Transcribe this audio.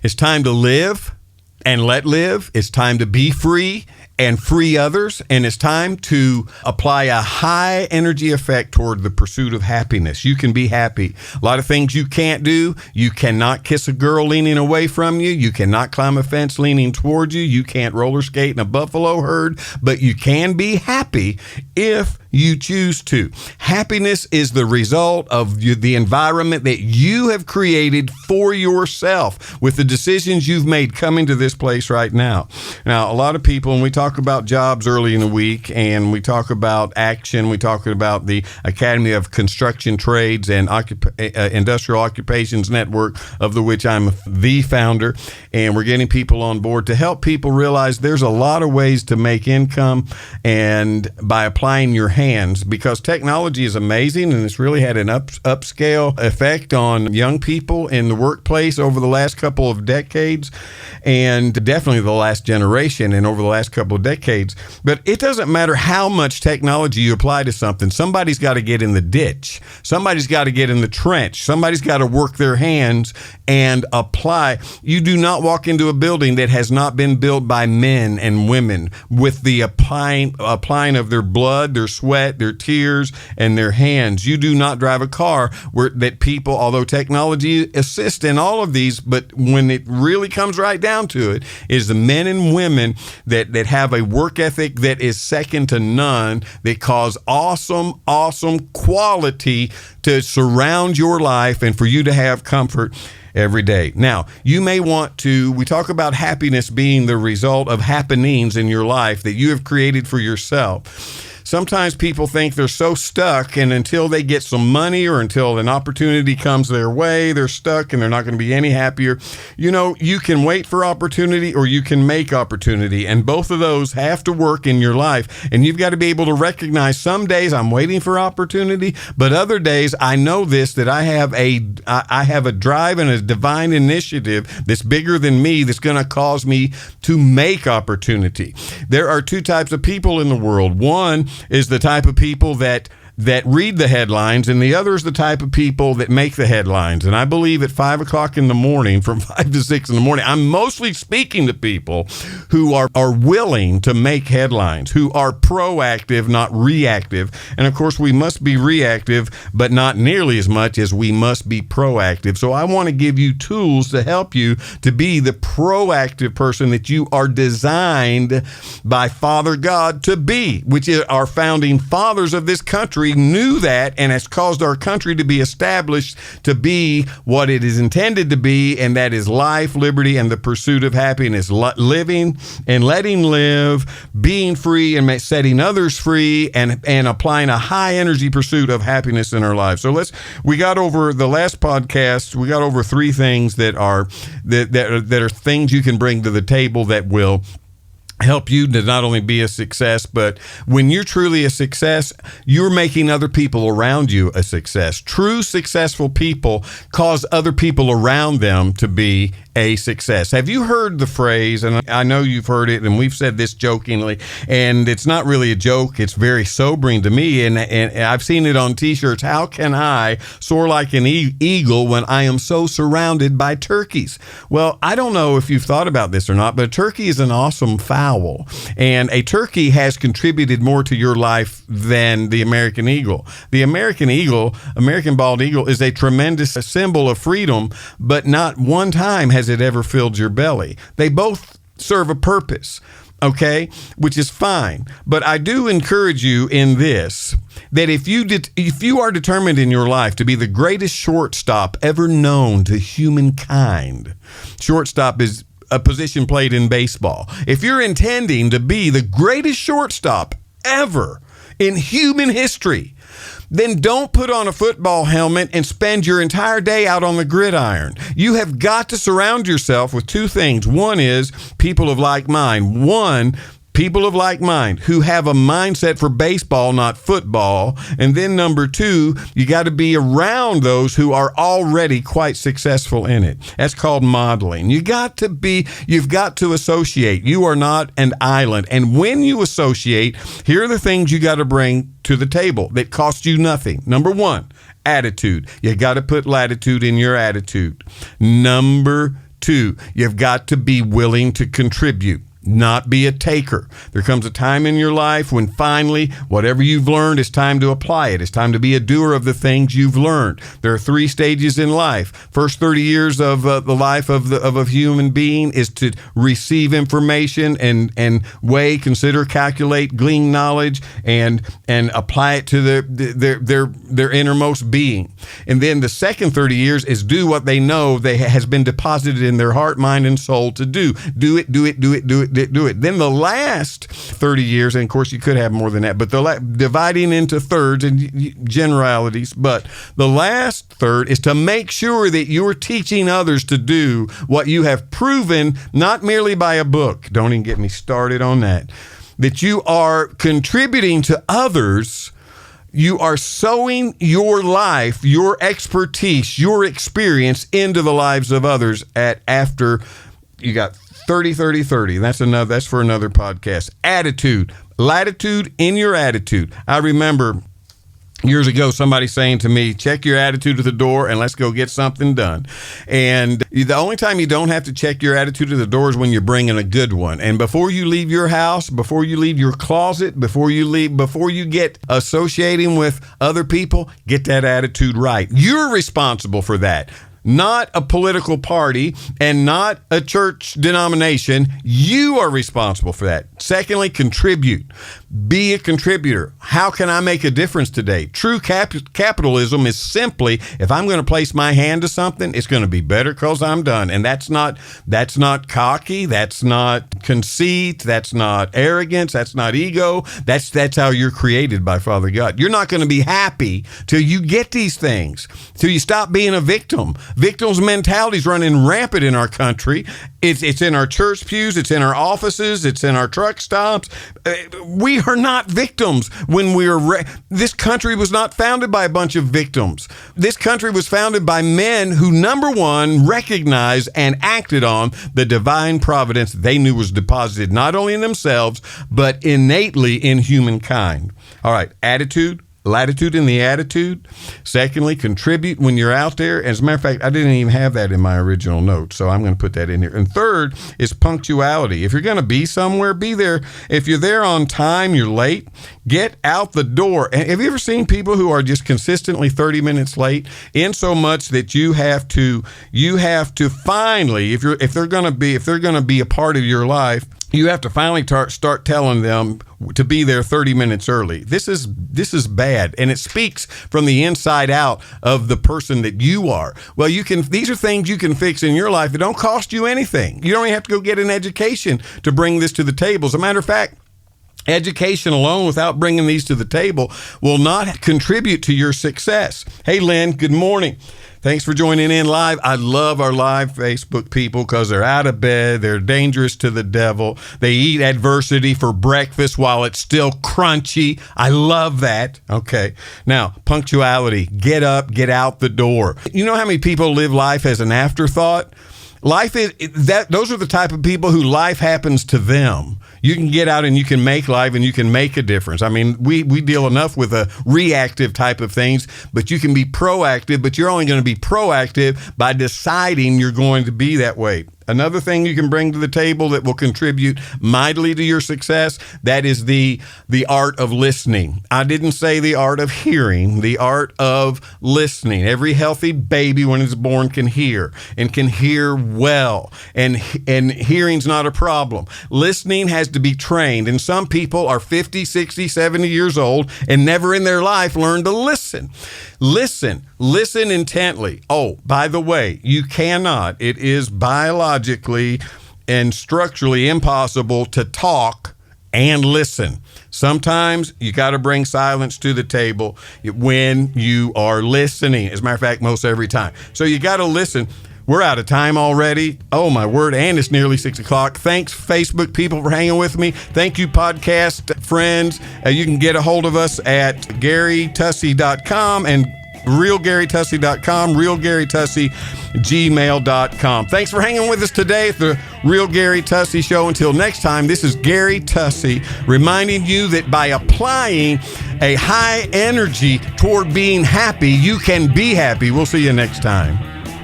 It's time to live and let live. It's time to be free and free others. And it's time to apply a high energy effect toward the pursuit of happiness. You can be happy. A lot of things you can't do. You cannot kiss a girl leaning away from you. You cannot climb a fence leaning towards you. You can't roller skate in a buffalo herd, but you can be happy if you choose to. Happiness is the result of the environment that you have created for yourself with the decisions you've made coming to this place right now. Now, a lot of people, when we talk about jobs early in the week and we talk about action, we talk about the Academy of Construction Trades and Industrial Occupations Network, of which I'm the founder, and we're getting people on board to help people realize there's a lot of ways to make income and by applying your hands, because technology is amazing and it's really had an upscale effect on young people in the workplace over the last couple of decades, and definitely the last generation and over the last couple of decades. But it doesn't matter how much technology you apply to something. Somebody's got to get in the ditch. Somebody's got to get in the trench. Somebody's got to work their hands and apply. You do not walk into a building that has not been built by men and women with the applying of their blood, their sweat, their tears, and their hands. You do not drive a car that people, although technology assists in all of these, but when it really comes right down to it, is the men and women that have a work ethic that is second to none, that cause awesome quality to surround your life and for you to have comfort every day. Now, you may want to, we talk about happiness being the result of happenings in your life that you have created for yourself. Sometimes people think they're so stuck, and until they get some money or until an opportunity comes their way, they're stuck and they're not going to be any happier. You know, you can wait for opportunity or you can make opportunity, and both of those have to work in your life. And you've got to be able to recognize some days I'm waiting for opportunity, but other days I know this, that I have a drive and a divine initiative that's bigger than me that's going to cause me to make opportunity. There are two types of people in the world. One is the type of people that read the headlines, and the other is the type of people that make the headlines. And I believe at 5 o'clock in the morning, from 5 to 6 in the morning, I'm mostly speaking to people who are willing to make headlines, who are proactive, not reactive. And of course, we must be reactive, but not nearly as much as we must be proactive. So I want to give you tools to help you to be the proactive person that you are designed by Father God to be, which is our founding fathers of this country knew that, and has caused our country to be established to be what it is intended to be, and that is life, liberty, and the pursuit of happiness. Living and letting live, being free and setting others free, and applying a high energy pursuit of happiness in our lives. So we got over the last podcast, we got over 3 things that are things you can bring to the table that will help you to not only be a success, but when you're truly a success, you're making other people around you a success. True successful people cause other people around them to be a success. Have you heard the phrase, and I know you've heard it, and we've said this jokingly, and it's not really a joke, it's very sobering to me, and I've seen it on t-shirts: how can I soar like an eagle when I am so surrounded by turkeys? Well, I don't know if you've thought about this or not, but a turkey is an awesome fowl, and a turkey has contributed more to your life than the American eagle. The American eagle, American bald eagle, is a tremendous symbol of freedom, but not one time has it ever filled your belly. They both serve a purpose, okay, which is fine. But I do encourage you in this, that if you are determined in your life to be the greatest shortstop ever known to humankind, shortstop is a position played in baseball. If you're intending to be the greatest shortstop ever in human history, then don't put on a football helmet and spend your entire day out on the gridiron. You have got to surround yourself with 2 things. One is people of like mind. People of like mind who have a mindset for baseball, not football. And then number 2, you got to be around those who are already quite successful in it. That's called modeling. You've got to associate. You are not an island. And when you associate, here are the things you got to bring to the table that cost you nothing. Number 1, attitude. You got to put latitude in your attitude. Number 2, you've got to be willing to contribute, not be a taker. There comes a time in your life when finally, whatever you've learned, it's time to apply it. It's time to be a doer of the things you've learned. There are 3 stages in life. First 30 years of the life of a human being is to receive information and weigh, consider, calculate, glean knowledge, and apply it to their innermost being. And then the second 30 years is do what they know has been deposited in their heart, mind, and soul to do. Do it. Then the last 30 years, and of course you could have more than that, but dividing into thirds and generalities, but the last third is to make sure that you're teaching others to do what you have proven, not merely by a book. Don't even get me started on that you are contributing to others. You are sowing your life, your expertise, your experience into the lives of others after you got 30. That's for another podcast. Attitude, latitude in your attitude. I remember years ago, somebody saying to me, check your attitude at the door and let's go get something done. And the only time you don't have to check your attitude at the door is when you're bringing a good one. And before you leave your house, before you leave your closet, before you get associating with other people, get that attitude right. You're responsible for that. Not a political party and not a church denomination. You are responsible for that. Secondly, contribute. Be a contributor. How can I make a difference today? True capitalism is simply, if I'm going to place my hand to something, it's going to be better because I'm done. And that's not cocky. That's not conceit. That's not arrogance. That's not ego. That's how you're created by Father God. You're not going to be happy till you get these things, till you stop being a victim. Victims mentality is running rampant in our country. It's in our church pews. It's in our offices. It's in our truck stops. We are not victims when this country was not founded by a bunch of victims. This country was founded by men who, number one, recognized and acted on the divine providence they knew was deposited not only in themselves, but innately in humankind. All right, attitude. Latitude in the attitude. Secondly, contribute when you're out there. As a matter of fact, I didn't even have that in my original notes, so I'm going to put that in here. And third is punctuality. If you're going to be somewhere, be there. If you're there on time, you're late, get out the door. And have you ever seen people who are just consistently 30 minutes late, in so much that you have to finally, if they're going to be a part of your life, you have to finally start telling them to be there 30 minutes early. This is bad, and it speaks from the inside out of the person that you are. Well, these are things you can fix in your life that don't cost you anything. You don't even have to go get an education to bring this to the table. As a matter of fact, education alone without bringing these to the table will not contribute to your success. Hey, Lynn, good morning. Thanks for joining in live. I love our live Facebook people because they're out of bed. They're dangerous to the devil. They eat adversity for breakfast while it's still crunchy. I love that. Okay. Now, punctuality. Get up, get out the door. You know how many people live life as an afterthought? Those are the type of people who life happens to them. You can get out and you can make life and you can make a difference. I mean, we deal enough with a reactive type of things, but you can be proactive, but you're only going to be proactive by deciding you're going to be that way. Another thing you can bring to the table that will contribute mightily to your success, that is the art of listening. I didn't say the art of hearing, the art of listening. Every healthy baby when it's born can hear and can hear well, and hearing's not a problem. Listening has to be trained, and some people are 50, 60, 70 years old and never in their life learned to listen. Listen intently. Oh, by the way, you cannot, it is biologically and structurally impossible to talk and listen. Sometimes you got to bring silence to the table when you are listening. As a matter of fact, most every time. So you got to listen. We're out of time already. Oh, my word. And it's nearly 6 o'clock. Thanks, Facebook people, for hanging with me. Thank you, podcast friends. You can get a hold of us at GaryTussey.com and RealGaryTussey.com, RealGaryTussey@gmail.com. Thanks for hanging with us today at the Real Gary Tussey Show. Until next time, this is Gary Tussey reminding you that by applying a high energy toward being happy, you can be happy. We'll see you next time.